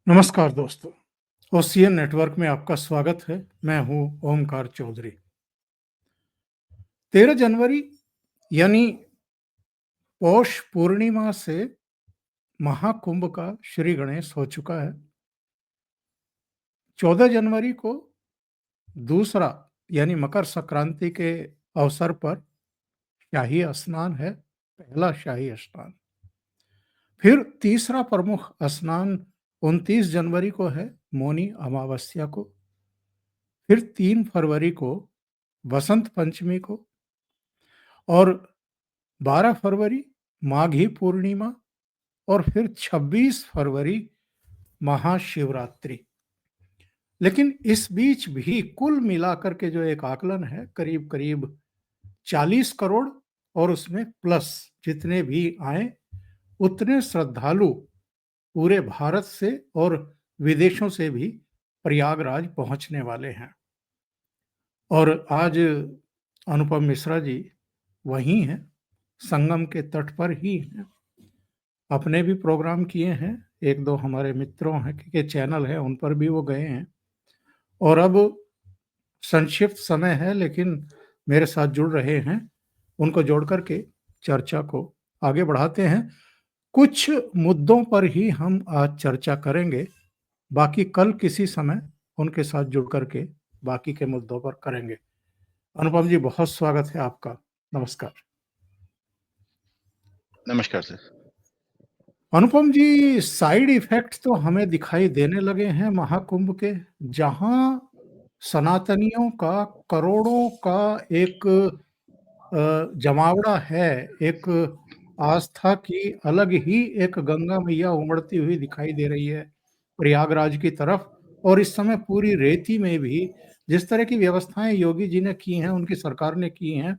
नमस्कार दोस्तों, ocean network में आपका स्वागत है। मैं हूं ओमकार चौधरी। 13 जनवरी यानी पौष पूर्णिमा से महाकुंभ का श्री गणेश हो चुका है। 14 जनवरी को दूसरा यानी मकर संक्रांति के अवसर पर शाही स्नान है, पहला शाही स्नान। फिर तीसरा प्रमुख स्नान 29 जनवरी को है, मौनी अमावस्या को। फिर 3 फरवरी को बसंत पंचमी को और 12 फरवरी माघी पूर्णिमा और फिर 26 फरवरी महाशिवरात्रि। लेकिन इस बीच भी कुल मिलाकर के जो एक आकलन है, करीब करीब 40 करोड़ और उसमें प्लस जितने भी आए उतने श्रद्धालु पूरे भारत से और विदेशों से भी प्रयागराज पहुंचने वाले हैं। और आज अनुपम मिश्रा जी वहीं हैं, संगम के तट पर ही हैं। अपने भी प्रोग्राम किए हैं, एक दो हमारे मित्रों हैं के चैनल है उन पर भी वो गए हैं। और अब संक्षिप्त समय है लेकिन मेरे साथ जुड़ रहे हैं, उनको जोड़ करके चर्चा को आगे बढ़ाते हैं। कुछ मुद्दों पर ही हम आज चर्चा करेंगे, बाकी कल किसी समय उनके साथ जुड़ करके बाकी के मुद्दों पर करेंगे। अनुपम जी, बहुत स्वागत है आपका। नमस्कार। नमस्कार सर। अनुपम जी, साइड इफेक्ट तो हमें दिखाई देने लगे हैं महाकुंभ के, जहां सनातनियों का करोड़ों का एक जमावड़ा है, एक आस्था की अलग ही एक गंगा मैया उमड़ती हुई दिखाई दे रही है प्रयागराज की तरफ। और इस समय पूरी रेती में भी जिस तरह की व्यवस्थाएं योगी जी ने की हैं, उनकी सरकार ने की हैं,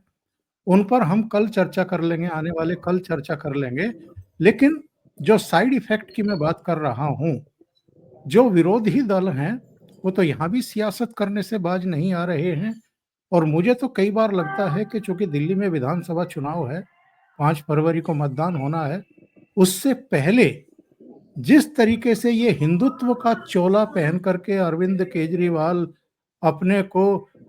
उन पर हम कल चर्चा कर लेंगे, आने वाले कल चर्चा कर लेंगे। लेकिन जो साइड इफेक्ट की मैं बात कर रहा हूं, जो विरोधी दल हैं वो तो यहाँ भी सियासत करने से बाज नहीं आ रहे हैं। और मुझे तो कई बार लगता है कि चूंकि दिल्ली में विधानसभा चुनाव है, 5 फरवरी को मतदान होना है, उससे पहले जिस तरीके से ये हिंदुत्व का चोला पहन करके अरविंद केजरीवाल अपने को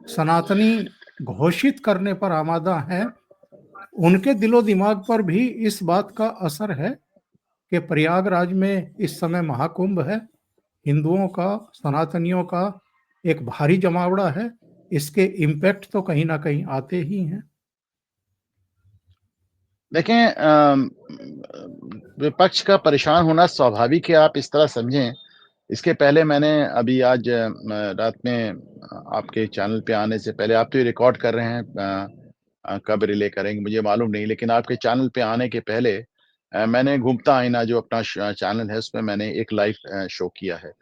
सनातनी घोषित करने पर आमादा हैं, उनके दिलो दिमाग पर भी इस बात का असर है कि प्रयागराज में इस समय महाकुंभ है, हिंदुओं का, सनातनियों का एक भारी जमावड़ा है। इसके इम्पैक्ट तो कहीं ना कहीं आते ही हैं। देखें विपक्ष का परेशान होना स्वाभाविक है, आप इस तरह समझें। इसके पहले मैंने अभी आज रात में आपके चैनल पे आने से पहले आप तो ये रिकॉर्ड कर रहे हैं कब रिले करेंगे मुझे मालूम नहीं, लेकिन आपके चैनल पे आने के पहले मैंने घूमता आईना जो अपना चैनल है उसमें मैंने एक लाइव शो किया है।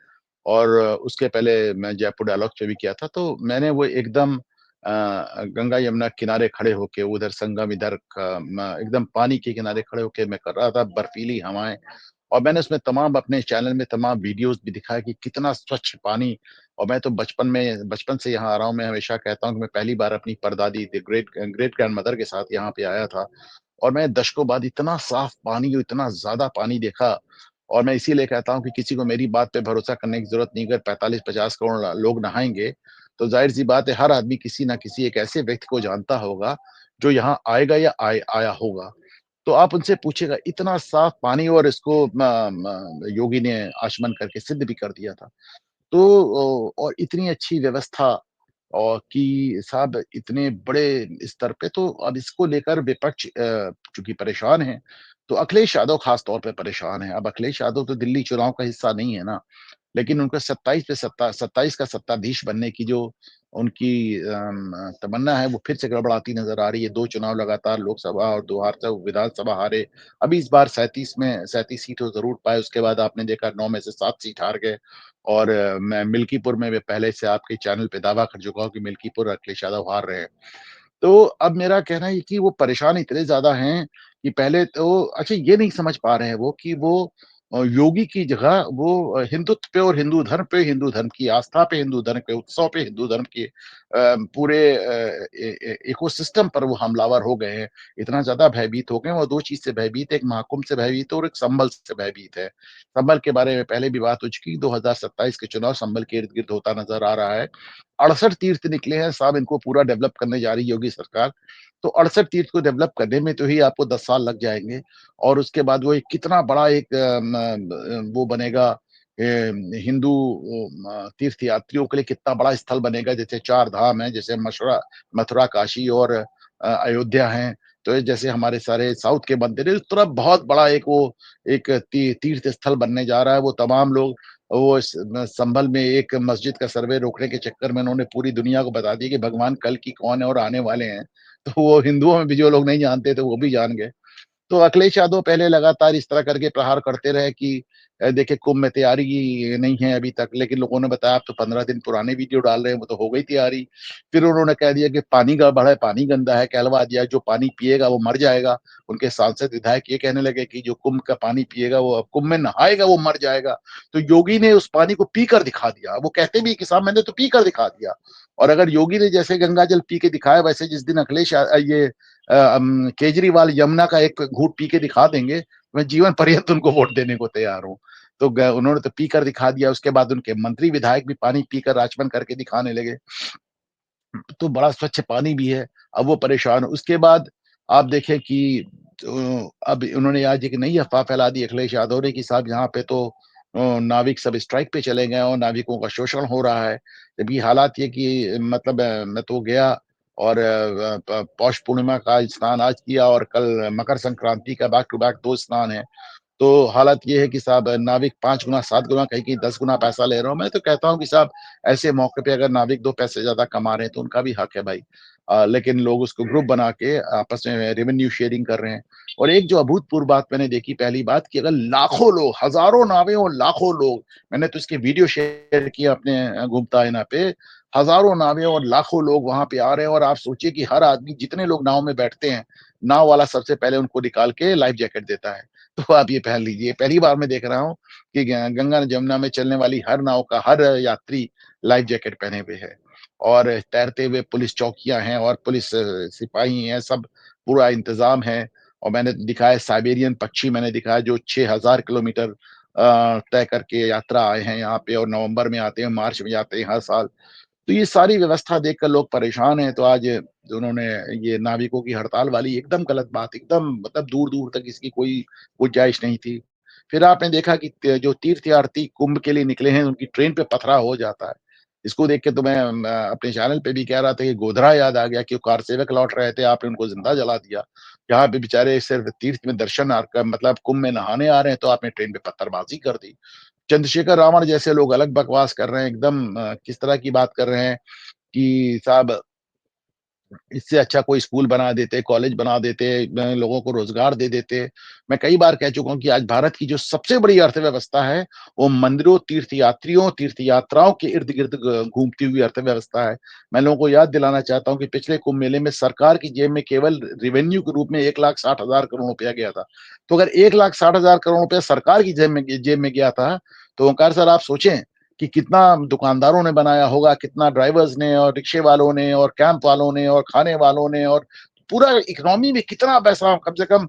और उसके पहले मैं जयपुर डायलॉग पे भी किया था, तो मैंने वो एकदम गंगा यमुना किनारे खड़े होके उधर संगम इधर क म एकदम पानी के किनारे खड़े होके मैं कर रहा था, बर्फीली हवाएँ। और मैंने उसमें तमाम अपने चैनल में तमाम वीडियोज़ भी दिखाया कि कितना स्वच्छ पानी। और मैं तो बचपन से यहाँ आ रहा हूँ, मैं हमेशा कहता हूँ कि मैं पहली बार अपनी परदादी द ग्रेट ग्रैंडमदर के साथ यहाँ पे आया था। और मैं दशकों बाद इतना साफ पानी और इतना ज़्यादा पानी देखा। और मैं इसीलिए कहता हूँ कि किसी को मेरी बात पे भरोसा करने की ज़रूरत नहीं। अगर 45-50 करोड़ लोग नहाएँगे, तो ज़ाहिर-सी बात है हर आदमी किसी न किसी एक ऐसे व्यक्ति को जानता होगा, जो यहाँ आएगा या आया होगा। तो आप उनसे पूछिएगा, इतना साफ पानी और इसको योगी ने आचमन करके सिद्ध भी कर दिया था। तो और इतनी अच्छी व्यवस्था और कि साहब इतने बड़े स्तर पे, तो अब इसको लेकर विपक्ष चूँकि परेशान है, तो अखिलेश यादव ख़ास तौर पे परेशान है। अब अखिलेश यादव तो दिल्ली चुनाव का हिस्सा नहीं है ना, लेकिन उनका 27 का सत्ताधीश बनने की जो उनकी तमन्ना है, वो फिर से गड़बड़ाती नज़र आ रही है। 2 चुनाव लगातार लोकसभा और 2 हार विधानसभा हारे। अभी इस बार 37 सीट तो ज़रूर पाए, उसके बाद आपने देखा 9 में से 7 सीट हार गए। और मैं मिल्कीपुर में भी पहले से आपके चैनल पे दावा कर चुका हूँ कि मिल्कीपुर अखिलेश यादव हार रहे हैं। तो अब मेरा कहना है कि वो परेशान इतने ज़्यादा हैं कि पहले तो अच्छा ये नहीं समझ पा रहे हैं वो कि वो योगी की जगह वो हिंदुत्व पे और हिंदू धर्म पे, हिंदू धर्म की आस्था पे, हिंदू धर्म के उत्सव पे, हिंदू धर्म के पूरे इकोसिस्टम पर वो हमलावर हो गए हैं। इतना ज़्यादा भयभीत हो गए हैं, वो 2 चीज़ से भयभीत है, एक महाकुंभ से भयभीत है और एक संभल से भयभीत है। संभल के बारे में पहले भी बात हो चुकी, 2027 के चुनाव संभल के इर्द-गिर्द होता नज़र आ रहा है। 68 तीर्थ निकले हैं, साहब इनको पूरा डेवलप करने जा रही है योगी सरकार। तो 68 तीर्थ को डेवलप करने में तो ही आपको 10 साल लग जाएँगे। और उसके बाद वो एक कितना बड़ा एक वो बनेगा हिंदू तीर्थ यात्रियों के लिए कितना बड़ा स्थल बनेगा, जैसे 4 धाम हैं, जैसे मथुरा, काशी और अयोध्या हैं। तो ये जैसे हमारे सारे साउथ के मंदिर हैं, उस तरह बहुत बड़ा एक वो एक तीर्थ स्थल बनने जा रहा है। वो तमाम लोग वो संभल में एक मस्जिद का सर्वे रोकने के चक्कर में उन्होंने पूरी दुनिया को बता दिया कि भगवान कल की कौन है और आने वाले हैं। तो वो हिंदुओं में भी जो लोग नहीं जानते थे, वो भी जान गए। तो अखिलेश यादव पहले लगातार इस तरह करके प्रहार करते रहे कि देखिए कुंभ में तैयारी नहीं है अभी तक, लेकिन लोगों ने बताया आप तो 15 दिन पुराने वीडियो डाल रहे हैं, वो तो हो गई तैयारी। फिर उन्होंने कह दिया कि पानी गड़बड़ है, पानी गंदा है, कहलवा दिया जो पानी पिएगा वो मर जाएगा। उनके सांसद विधायक ये कहने लगे कि जो कुंभ का पानी पिएगा वो कुंभ में नहाएगा वो मर जाएगा। तो योगी ने उस पानी को पीकर दिखा दिया। वो कहते भी कि साहब मैंने तो पीकर दिखा दिया। और अगर योगी ने जैसे गंगा जल पी के दिखाया, वैसे जिस दिन ये केजरीवाल यमुना का एक घूँट पी के दिखा देंगे, मैं जीवन पर्यंत उनको वोट देने को तैयार हूँ। तो ग उन्होंने तो पीकर दिखा दिया, उसके बाद उनके मंत्री विधायक भी पानी पीकर आचमन करके दिखाने लगे। तो बड़ा स्वच्छ पानी भी है, अब वो परेशान हो उसके बाद आप देखें कि अब उन्होंने आज एक नई अफ़वाह फैला दी अखिलेश यादव ने कि साहब यहाँ पे तो नाविक सब स्ट्राइक पे चले गए और नाविकों का शोषण हो रहा है। जबकि हालात ये कि मतलब मैं तो गया और पौष पूर्णिमा का स्नान आज किया और कल मकर संक्रांति का बैक टू बैक 2 स्नान है। तो हालत ये है कि साहब नाविक 5 गुना, 7 गुना, कहीं-कहीं 10 गुना पैसा ले रहा हूँ। मैं तो कहता हूँ कि साहब ऐसे मौके पे अगर नाविक 2 पैसे ज़्यादा कमा रहे हैं तो उनका भी हक है भाई। लेकिन लोग उसको ग्रुप बना के आपस में रेवेन्यू शेयरिंग कर रहे हैं। और एक जो अभूतपूर्व बात मैंने देखी पहली बात कि अगर लाखों लोग, हज़ारों नावें और लाखों लोग, मैंने तो इसकी वीडियो शेयर किया अपने गुप्ता ऐना पे, हज़ारों नावें और लाखों लोग वहाँ पे आ रहे हैं और आप सोचिए कि हर आदमी जितने लोग नाव में बैठते हैं, नाव वाला सबसे पहले उनको निकाल के लाइफ जैकेट देता है। तो आप ये पहन लीजिए। पहली बार मैं देख रहा हूँ कि गंगा जमुना में चलने वाली हर नाव का हर यात्री लाइफ जैकेट पहने हुए है और तैरते हुए पुलिस चौकियाँ हैं और पुलिस सिपाही हैं, सब पूरा इंतज़ाम है। और मैंने दिखाया साइबेरियन पक्षी मैंने दिखाया जो 6000 किलोमीटर तय करके यात्रा आए हैं यहाँ पे और नवंबर में आते हैं, मार्च में जाते हैं हर साल। तो ये सारी व्यवस्था देखकर लोग परेशान हैं, तो आज उन्होंने ये नाविकों की हड़ताल वाली एकदम गलत बात, एकदम मतलब दूर-दूर तक इसकी कोई गुंजाइश नहीं थी। फिर आपने देखा कि जो तीर्थयात्री कुंभ के लिए निकले हैं, उनकी ट्रेन पे पथराव हो जाता है। इसको देख के तो मैं अपने चैनल पे भी कह रहा था कि गोधरा याद आ गया कि वो कार सेवक लौट रहे थे, आपने उनको ज़िंदा जला दिया। यहाँ पे बेचारे सिर्फ तीर्थ में दर्शन मतलब कुंभ में नहाने आ रहे हैं, तो आपने ट्रेन पे पत्थरबाज़ी कर दी। चंद्रशेखर रावण जैसे लोग अलग बकवास कर रहे हैं, एकदम किस तरह की बात कर रहे हैं कि साहब इससे अच्छा कोई स्कूल बना देते, कॉलेज बना देते, लोगों को रोज़गार दे देते। मैं कई बार कह चुका हूँ कि आज भारत की जो सबसे बड़ी अर्थव्यवस्था है, वो मंदिरों, तीर्थयात्रियों, तीर्थ यात्राओं के इर्द-गिर्द घूमती हुई अर्थव्यवस्था है। मैं लोगों को याद दिलाना चाहता हूँ कि पिछले कुंभ मेले में सरकार की जेब में केवल रेवेन्यू के रूप में 1,60,000 करोड़ रुपया गया था। तो अगर 1,60,000 करोड़ रुपया सरकार की जेब में गया था, तो ओंकार सर आप सोचें कि कितना दुकानदारों ने बनाया होगा, कितना ड्राइवर्स ने और रिक्शे वालों ने और कैंप वालों ने और खाने वालों ने और पूरा इकोनॉमी में कितना पैसा कम से कम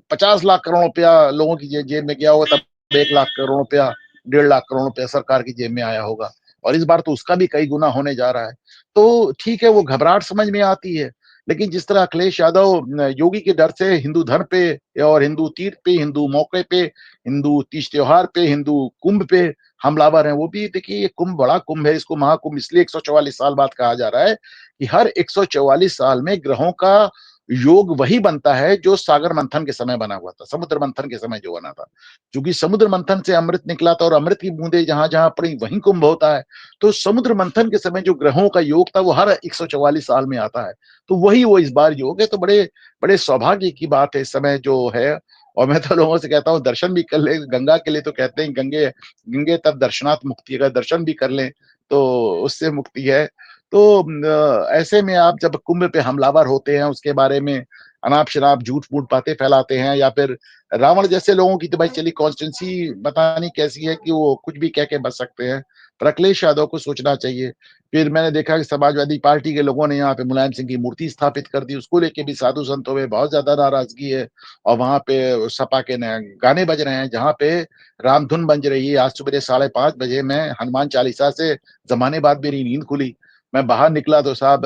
50 लाख करोड़ रुपया लोगों की जेब में गया होगा, तब 1 लाख करोड़ रुपया, 1.5 लाख करोड़ रुपया सरकार की जेब में आया होगा। और इस बार तो उसका भी कई गुना होने जा रहा है। तो ठीक है, वो घबराहट समझ में आती है, लेकिन जिस तरह अखिलेश यादव योगी के डर से हिंदू धर्म पे और हिंदू तीर्थ पे, हिंदू मौके पे, हिंदू तीज त्योहार पे, हिंदू कुंभ पे हमलावर हैं, वो भी देखिए ये कुंभ बड़ा कुंभ है, इसको महाकुंभ इसलिए 144 साल बाद कहा जा रहा है कि हर 144 साल में ग्रहों का योग वही बनता है जो सागर मंथन के समय बना हुआ था, समुद्र मंथन के समय जो बना था। क्योंकि समुद्र मंथन से अमृत निकला था और अमृत की बूंदें जहाँ-जहाँ पड़ी वहीं कुंभ होता है। तो समुद्र मंथन के समय जो ग्रहों का योग था वो हर 144 साल में आता है। तो वही वो इस बार योग है, तो बड़े बड़े सौभाग्य की बात है इस समय जो है। और मैं तो लोगों से कहता हूँ दर्शन भी कर लें, गंगा के लिए तो कहते हैं गंगे गंगे तब दर्शनात् मुक्ति, अगर दर्शन भी कर लें, तो उससे मुक्ति है। तो ऐसे में आप जब कुंभ पे हमलावर होते हैं, उसके बारे में अनाप-शनाप, झूठ-मूठ बातें फैलाते हैं, या फिर रावण जैसे लोगों की तो भाई चलिए कॉन्स्टिट्यूएंसी पता नहीं कैसी है कि वो कुछ भी कह के बच सकते हैं। पर अखिलेश यादव को सोचना चाहिए। फिर मैंने देखा कि समाजवादी पार्टी के लोगों ने यहाँ पे मुलायम सिंह की मूर्ति स्थापित कर दी, उसको लेके भी साधु संतों में बहुत ज़्यादा नाराज़गी है। और वहाँ पे सपा के न गाने बज रहे हैं, जहाँ पे राम धुन बज रही है। आज सुबह 5:30 बजे मैं हनुमान चालीसा से ज़माने बाद मेरी नींद खुली। मैं बाहर निकला तो साहब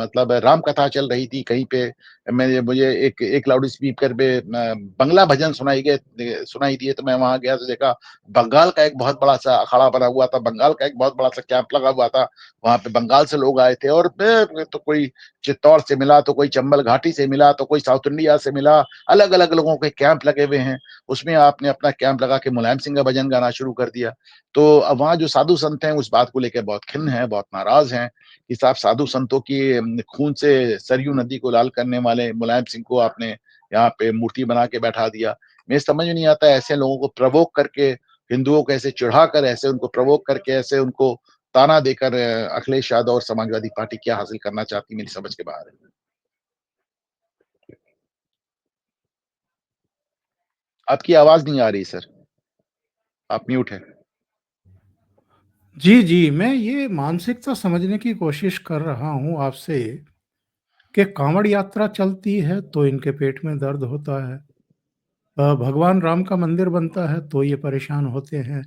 मतलब राम कथा चल रही थी कहीं पे। मैं मुझे एक एक लाउड स्पीकर पे बंगला भजन सुनाई दिए, तो मैं वहाँ गया तो देखा बंगाल का एक बहुत बड़ा-सा अखाड़ा बना हुआ था, बंगाल का एक बहुत बड़ा-सा कैंप लगा हुआ था। वहाँ पे बंगाल से लोग आए थे, और तो कोई चित्तौड़ से मिला, तो कोई चंबल घाटी से मिला, तो कोई साउथ इंडिया से मिला। अलग-अलग लोगों के कैंप लगे हुए हैं। उसमें आपने अपना कैंप लगा के मुलायम सिंह का भजन गाना शुरू कर दिया। तो अब वहाँ जो साधु संत हैं, उस बात को लेके बहुत खिन्न हैं, बहुत नाराज़ हैं कि साहब साधु संतों की खून से सरयू नदी को लाल करने वाले मुलायम सिंह को आपने यहाँ पे मूर्ति बना के बैठा दिया। मुझे समझ में नहीं आता ऐसे लोगों को प्रोवोक करके, हिंदुओं को ऐसे चिढ़ाकर, ऐसे उनको प्रोवोक करके, ऐसे उनको ताना देकर अखिलेश यादव और समाजवादी पार्टी क्या हासिल करना चाहती है, मेरी समझ के बाहर है। आपकी आवाज़ नहीं आ रही सर, आप म्यूट हैं। जी, जी, मैं ये मानसिकता समझने की कोशिश कर रहा हूँ आपसे कि काँवड़ यात्रा चलती है तो इनके पेट में दर्द होता है। भगवान राम का मंदिर बनता है तो ये परेशान होते हैं।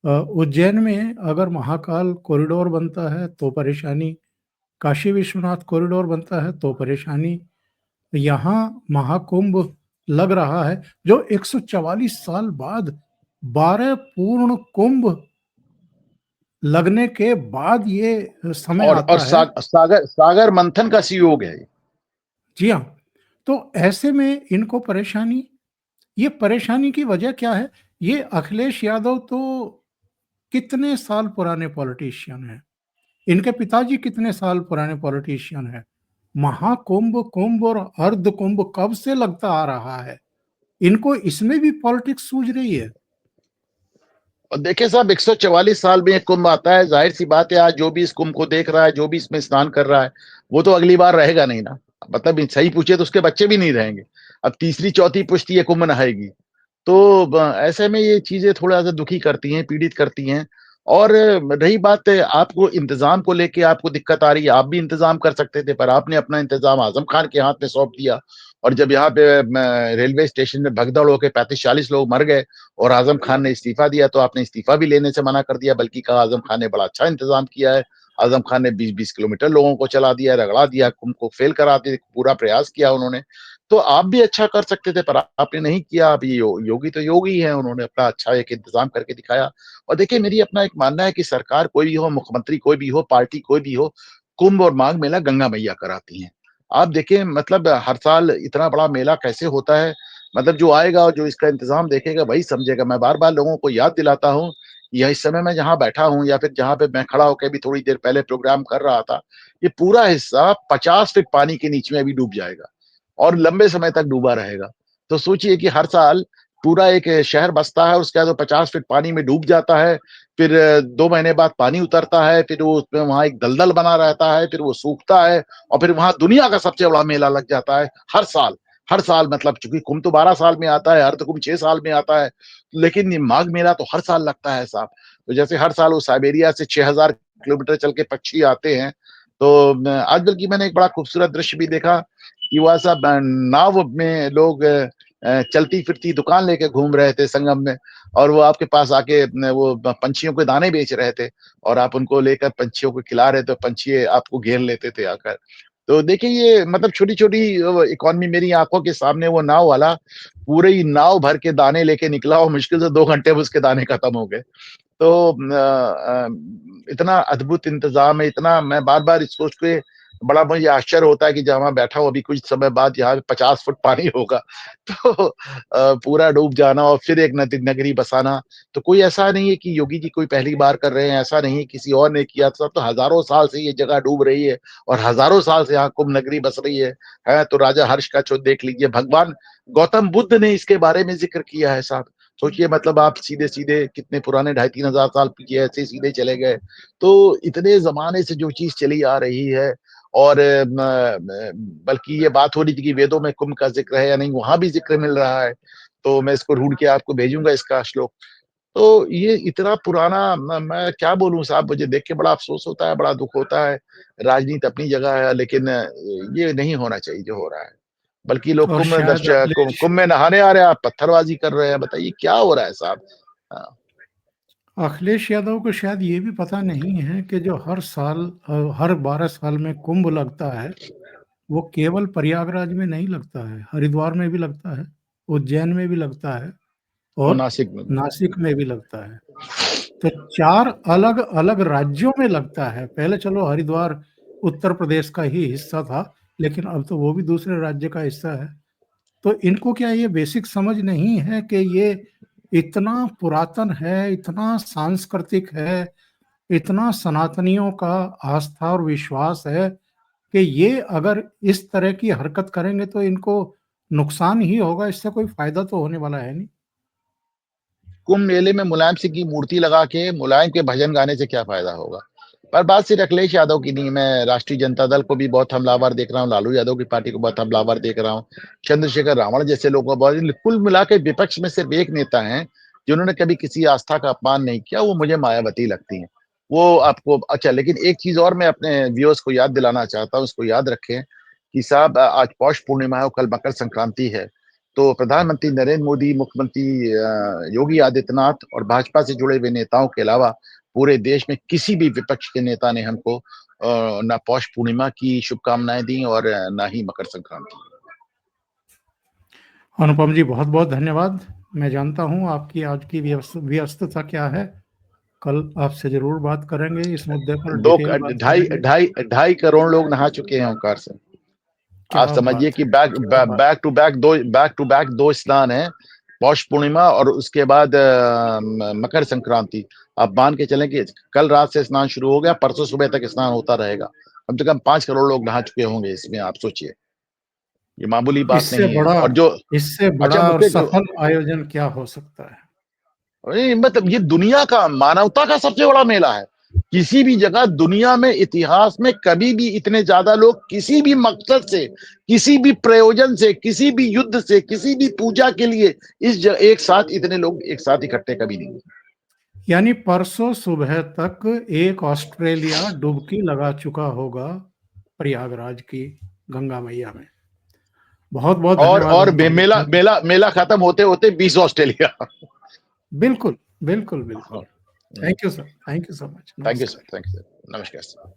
उज्जैन में अगर महाकाल कॉरिडोर बनता है तो परेशानी, काशी विश्वनाथ कॉरिडोर बनता है तो परेशानी, यहाँ महाकुंभ लग रहा है जो 144 साल बाद 12 पूर्ण कुंभ लगने के बाद ये समय और आता है। सागर सागर मंथन का संयोग है ये। जी हाँ, तो ऐसे में इनको परेशानी, ये परेशानी की वजह क्या है? ये अखिलेश यादव तो कितने साल पुराने पॉलिटिशियन हैं। इनके पिताजी कितने साल पुराने पॉलिटिशियन हैं। महाकुंभ, कुंभ और अर्धकुंभ कब से लगता आ रहा है। इनको इसमें भी पॉलिटिक्स सूझ रही है। और देखिए साहब 144 साल में एक कुंभ आता है, ज़ाहिर-सी बात है आज जो भी इस कुंभ को देख रहा है, जो भी इसमें स्नान कर रहा है, वो तो अगली बार रहेगा नहीं ना। मतलब सही पूछिए तो उसके बच्चे भी नहीं रहेंगे। अब तीसरी-चौथी पुश्ती ये कुंभ नहाएगी। तो ब ऐसे में ये चीज़ें थोड़ा-सा दुखी करती हैं, पीड़ित करती हैं। और रही बात आपको इंतज़ाम को लेके आपको दिक्कत आ रही है, आप भी इंतज़ाम कर सकते थे, पर आपने अपना इंतज़ाम आज़म खान के हाथ में सौंप दिया। और जब यहाँ पे रेलवे स्टेशन में भगदड़ होके 35-40 लोग मर गए और आज़म खान ने इस्तीफ़ा दिया, तो आपने इस्तीफ़ा भी लेने से मना कर दिया, बल्कि कहा आज़म खान ने बड़ा अच्छा इंतज़ाम किया है। आज़म खान ने 20-20 किलोमीटर लोगों को चला दिया, रगड़ा दिया, कुंभ को फ़ेल करा दिया, पूरा प्रयास किया उन्होंने। तो आप भी अच्छा कर सकते थे, पर आपने नहीं किया। अब ये योगी तो योगी हैं, उन्होंने अपना अच्छा एक इंतज़ाम करके दिखाया। और देखिए मेरी अपना एक मानना है कि सरकार कोई भी हो, मुख्यमंत्री कोई भी हो, पार्टी कोई भी हो, कुंभ और माघ मेला गंगा मैया कराती हैं। आप देखिए मतलब हर साल इतना बड़ा मेला कैसे होता है, मतलब जो आएगा और जो इसका इंतज़ाम देखेगा वही समझेगा। मैं बार-बार लोगों को याद दिलाता हूँ, या इस समय मैं जहाँ बैठा हूँ या फिर जहाँ पे मैं खड़ा होके अभी थोड़ी देर पहले प्रोग्राम कर रहा था, ये पूरा हिस्सा 50 फीट पानी के नीचे में अभी डूब जाएगा। और लंबे समय तक डूबा रहेगा। तो सोचिए कि हर साल पूरा एक शहर बसता है, उसके बाद वो 50 फीट पानी में डूब जाता है, फिर 2 महीने बाद पानी उतरता है, फिर वो उसमें वहाँ एक दलदल बना रहता है, फिर वो सूखता है और फिर वहाँ दुनिया का सबसे बड़ा मेला लग जाता है हर साल। हर साल मतलब चूँकि कुंभ तो 12 साल में आता है, अर्धकुंभ 6 साल में आता है, लेकिन ये माघ मेला तो हर साल लगता है साहब। तो जैसे हर साल वो साइबेरिया से 6000 किलोमीटर चल के पक्षी आते हैं, तो आज बल्कि मैंने एक बड़ा खूबसूरत दृश्य भी देखा कि वह सब नाव में लोग चलती-फिरती दुकान लेके घूम रहे थे संगम में, और वो आपके पास आके न वो प पंछियों के दाने बेच रहे थे और आप उनको लेकर पंछियों को खिला रहे थे, तो पंछी आपको घेर लेते थे आकर। तो देखिए ये मतलब छोटी-छोटी इकॉनमी मेरी आँखों के सामने वो नाव वाला पूरी नाव भर के दाने लेके निकला और मुश्किल से 2 घंटे में उसके दाने खत्म हो गए। तो इतना अद्भुत इंतज़ाम है, इतना मैं बार-बार इस सोच के बड़ा मुझे आश्चर्य होता है कि जहाँ मैं बैठा हूँ अभी कुछ समय बाद यहाँ पे 50 फुट पानी होगा। तो पूरा डूब जाना और फिर एक नगरी बसाना, तो कोई ऐसा नहीं है कि योगी जी कोई पहली बार कर रहे हैं, ऐसा नहीं है किसी और ने किया था, तो हज़ारों साल से ये जगह डूब रही है और हज़ारों साल से यहाँ कुंभ नगरी बस रही है। हैं? तो राजा हर्ष का जो देख लीजिए, भगवान गौतम बुद्ध ने इसके बारे में ज़िक्र किया है साहब। सोचिए मतलब आप सीधे-सीधे कितने पुराने 2,500-3 हज़ार साल पीछे ऐसे सीधे चले गए। तो इतने ज़माने से जो चीज़ चली आ रही है और बल्कि ये बात हो रही थी कि वेदों में कुंभ का ज़िक्र है या नहीं, वहाँ भी ज़िक्र मिल रहा है। तो मैं इसको ढूँढ के आपको भेजूँगा इसका श्लोक। तो ये इतना पुराना मैं क्या बोलूँ साहब, मुझे देख के बड़ा अफ़सोस होता है, बड़ा दुःख होता है। राजनीति अपनी जगह है, लेकिन ये नहीं होना चाहिए जो हो रहा है। बल्कि लोग और शायद अखिलेश कुंभ में नहाने आ रहे हैं, आप पत्थरबाज़ी कर रहे हैं, बताइए क्या हो रहा है साहब? हाँ, अखिलेश यादव को शायद ये भी पता नहीं है कि जो हर साल हर 12 साल में कुंभ लगता है, वो केवल प्रयागराज में नहीं लगता है, हरिद्वार में भी लगता है, उज्जैन में भी लगता है और और नासिक में। नासिक में भी लगता है। तो 4 अलग-अलग राज्यों में लगता है। पहले चलो हरिद्वार उत्तर प्रदेश का ही हिस्सा था, लेकिन अब तो वो भी दूसरे राज्य का हिस्सा है। तो इनको क्या ये बेसिक समझ नहीं है कि ये इतना पुरातन है, इतना सांस्कृतिक है, इतना सनातनियों का आस्था और विश्वास है कि ये अगर इस तरह की हरकत करेंगे तो इनको नुकसान ही होगा, इससे कोई फ़ायदा तो होने वाला है नहीं। कुंभ मेले में मुलायम सिंह की मूर्ति लगा के मुलायम के भजन गाने से क्या फ़ायदा होगा? पर बात सिर्फ़ अखिलेश यादव की नहीं, मैं राष्ट्रीय जनता दल को भी बहुत हमलावर देख रहा हूँ, लालू यादव की पार्टी को बहुत हमलावर देख रहा हूँ, चंद्रशेखर रावण जैसे लोगों को बहुत, कुल मिला के विपक्ष में सिर्फ़ एक नेता हैं, जिन्होंने कभी किसी आस्था का अपमान नहीं किया, वो मुझे मायावती लगती हैं। वो आपको अच्छा, लेकिन एक चीज़ और मैं अपने व्यूअर्स को याद दिलाना चाहता हूँ, उसको याद रखें कि साहब आज पौष पूर्णिमा है और कल मकर संक्रांति है। तो प्रधानमंत्री नरेंद्र मोदी, मुख्यमंत्री योगी आदित्यनाथ और भाजपा से जुड़े हुए नेताओं के अलावा पूरे देश में किसी भी विपक्ष के नेता ने हमको ना पौष पूर्णिमा की शुभकामनाएँ दी और ना ही मकर संक्रांति। अनुपम जी बहुत-बहुत धन्यवाद। मैं जानता हूँ आपकी आज की व्यस्तता क्या है। कल आपसे ज़रूर बात करेंगे, इस मुद्दे पर 2 डिटेल बात ढाई करेंगे। ढाई ढाई करोड़ लोग नहा चुके हैं ओंकार से। आप क्या समझिए बात कि है! क्या बात बैक टू बैक 2 स्नान हैं, पौष पूर्णिमा और उसके बाद मकर संक्रांति। आप मान के चलें कि कल रात से स्नान शुरू हो गया, परसों सुबह तक स्नान होता रहेगा। कम से कम 5 करोड़ लोग नहा चुके होंगे इसमें, आप सोचिए। ये मामूली बात इससे नहीं है। बड़ा और जो इससे अच्छा बड़ा और मुझसे जो सफल आयोजन क्या हो सकता है? नहीं, मतलब ये दुनिया का, मानवता का सबसे बड़ा मेला है। किसी भी जगह दुनिया में, इतिहास में कभी भी इतने ज़्यादा लोग किसी भी मकसद से, किसी भी प्रयोजन से, किसी भी युद्ध से, किसी भी पूजा के लिए एक साथ इतने लोग एक साथ इकट्ठे कभी नहीं हुए। यानी परसों सुबह तक एक ऑस्ट्रेलिया डुबकी लगा चुका होगा प्रयागराज की गंगा मैया में। बहुत-बहुत धन्यवाद और अनुपम जी। मेला थैंक यू। मेला मेला खत्म होते-होते 20 ऑस्ट्रेलिया। बिल्कुल, बिल्कुल, बिल्कुल। हाँ, thank you sir. Thank you so much. Thank you sir, नमस्कार। Thank you sir. नमस्कार सर।